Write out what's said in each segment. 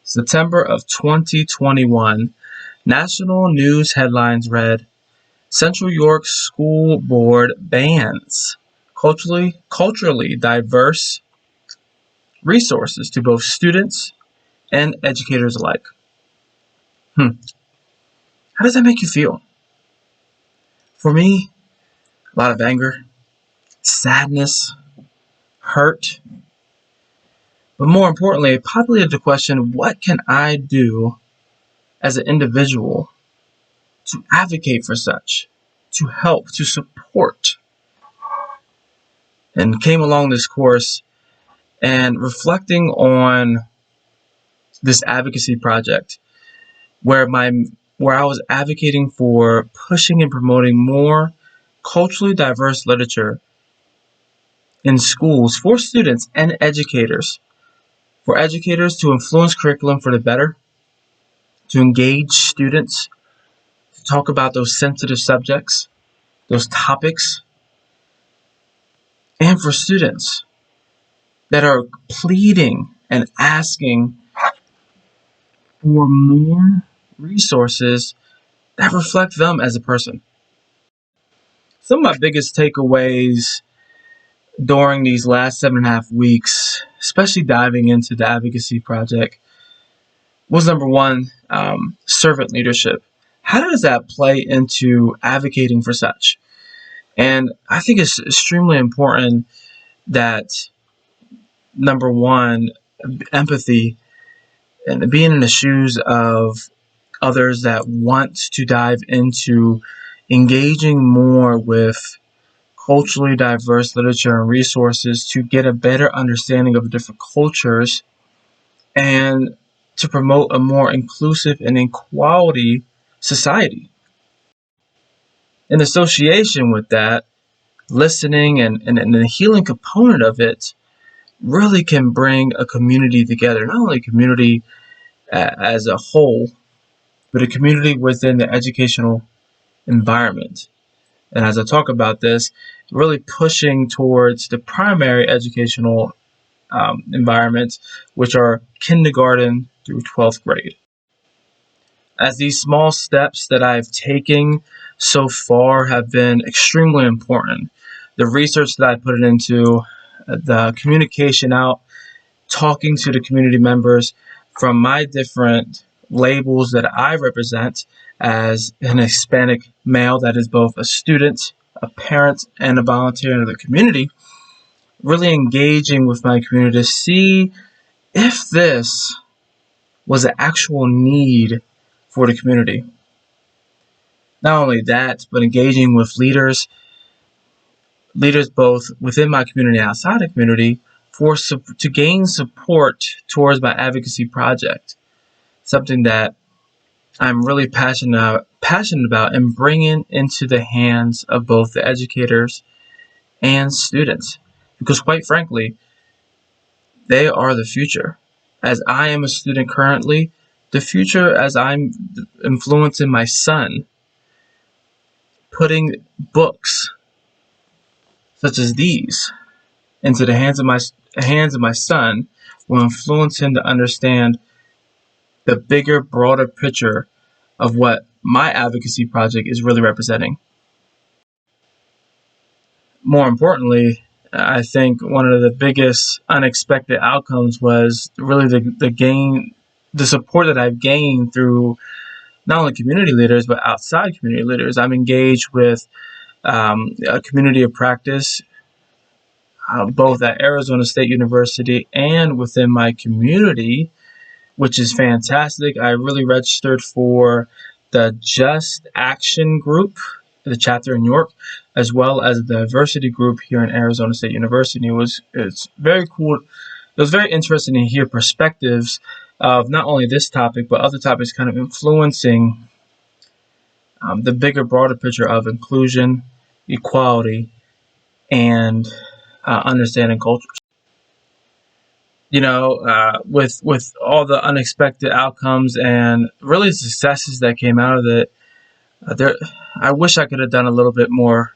September of 2021, national news headlines read, Central York School Board bans culturally diverse resources to both students and educators alike. How does that make you feel? For me, a lot of anger, sadness, hurt, but more importantly, it populated the question, what can I do as an individual to advocate for such, to help, to support? And came along this course and reflecting on this advocacy project where I was advocating for pushing and promoting more culturally diverse literature in schools for students and educators, for educators to influence curriculum for the better, to engage students, to talk about those sensitive subjects, those topics, and for students that are pleading and asking for more resources that reflect them as a person. Some of my biggest takeaways during these last 7.5 weeks, especially diving into the advocacy project, was number one, servant leadership. How does that play into advocating for such? And I think it's extremely important that, number one, empathy and being in the shoes of others that want to dive into engaging more with culturally diverse literature and resources to get a better understanding of different cultures and to promote a more inclusive and equality society. In association with that, listening and the healing component of it really can bring a community together, not only a community as a whole, but a community within the educational environment. And as I talk about this, really pushing towards the primary educational environments, which are kindergarten through 12th grade. As these small steps that I've taken so far have been extremely important. The research that I put it into, the communication out, talking to the community members from my different labels that I represent as an Hispanic male that is both a student, a parent, and a volunteer in the community, really engaging with my community to see if this was an actual need for the community. Not only that, but engaging with leaders both within my community and outside the community to gain support towards my advocacy project. Something that I'm really passionate about and bringing into the hands of both the educators and students. Because quite frankly, they are the future. As I am a student currently, the future as I'm influencing my son, putting books such as these into the hands of my son will influence him to understand the bigger, broader picture of what my advocacy project is really representing. More importantly, I think one of the biggest unexpected outcomes was really the support that I've gained through not only community leaders, but outside community leaders. I'm engaged with a community of practice, both at Arizona State University and within my community, which is fantastic. I really registered for the Just Action group, the chapter in York, as well as the diversity group here in Arizona State University. It's very cool. It was very interesting to hear perspectives of not only this topic, but other topics kind of influencing the bigger, broader picture of inclusion, equality, and understanding cultures. With all the unexpected outcomes and really successes that came out of it, I wish I could have done a little bit more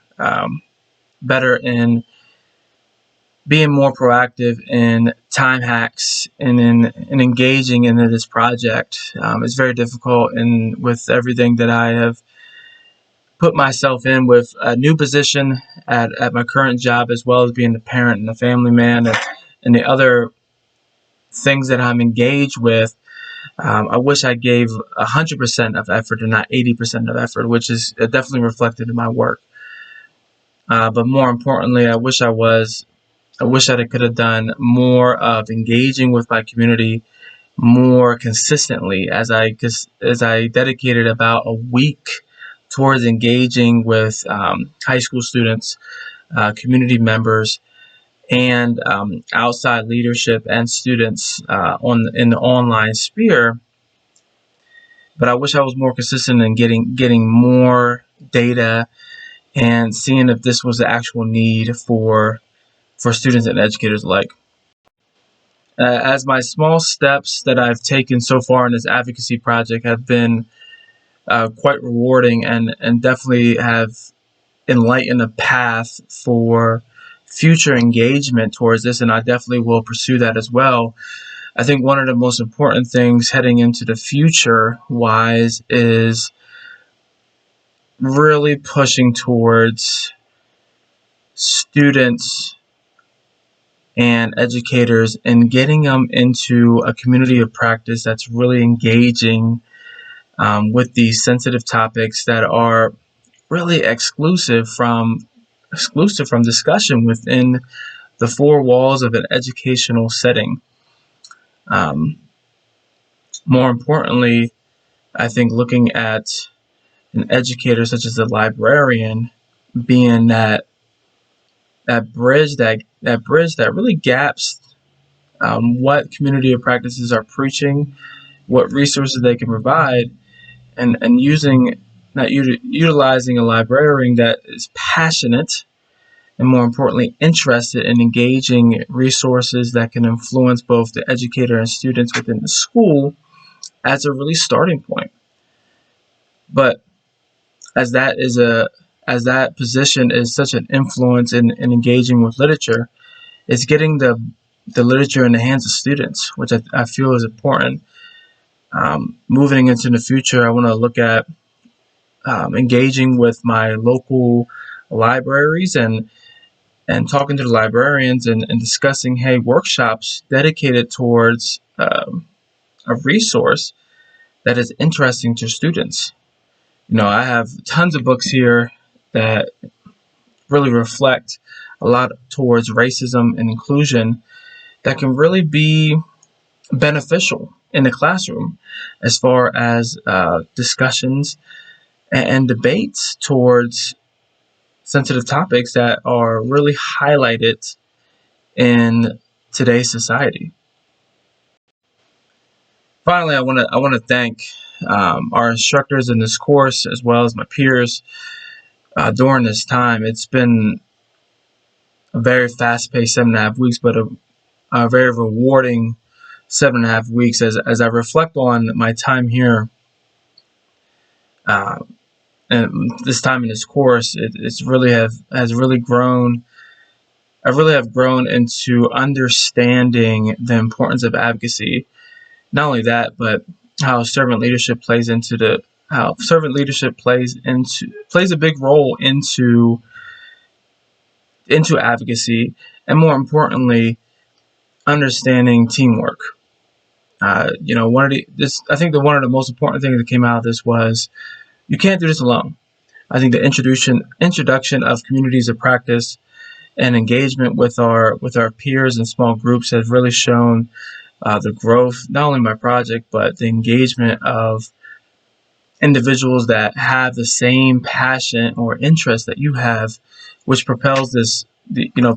better in being more proactive in time hacks and in engaging in this project. It's very difficult, and with everything that I have put myself in with a new position at my current job, as well as being a parent and a family man, and the other things that I'm engaged with, I wish I gave 100% of effort and not 80% of effort, which is definitely reflected in my work. But more importantly, I wish that I could have done more of engaging with my community more consistently, as I dedicated about a week towards engaging with high school students, community members, and outside leadership and students in the online sphere. But I wish I was more consistent in getting more data and seeing if this was the actual need for students and educators alike. As my small steps that I've taken so far in this advocacy project have been quite rewarding, and definitely have enlightened a path for future engagement towards this, and I definitely will pursue that as well. I think one of the most important things heading into the future wise is really pushing towards students and educators and getting them into a community of practice that's really engaging with these sensitive topics that are really exclusive from discussion within the four walls of an educational setting. Um, More importantly, I think looking at an educator such as a librarian being that bridge that really gaps what community of practices are preaching, what resources they can provide, and using not utilizing a librarian that is passionate and, more importantly, interested in engaging resources that can influence both the educator and students within the school as a really starting point. But as that is a as that position is such an influence in engaging with literature, it's getting the literature in the hands of students, which I feel is important. Moving into the future, I want to look at engaging with my local libraries and talking to the librarians and discussing, hey, workshops dedicated towards a resource that is interesting to students. I have tons of books here that really reflect a lot towards racism and inclusion that can really be beneficial in the classroom as far as discussions and debates towards sensitive topics that are really highlighted in today's society. Finally, I want to thank our instructors in this course, as well as my peers during this time. It's been a very fast-paced 7.5 weeks, but a very rewarding 7.5 weeks as I reflect on my time here. And this time in this course, it's really has really grown. I really have grown into understanding the importance of advocacy. Not only that, but how servant leadership plays a big role into advocacy, and more importantly, understanding teamwork. I think one of the most important things that came out of this was you can't do this alone. I think the introduction of communities of practice and engagement with our peers and small groups has really shown the growth, not only my project, but the engagement of individuals that have the same passion or interest that you have, which propels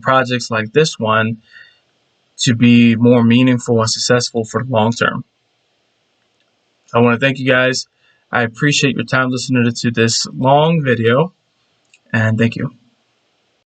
projects like this one to be more meaningful and successful for the long term. I want to thank you guys. I appreciate your time listening to this long video, and thank you.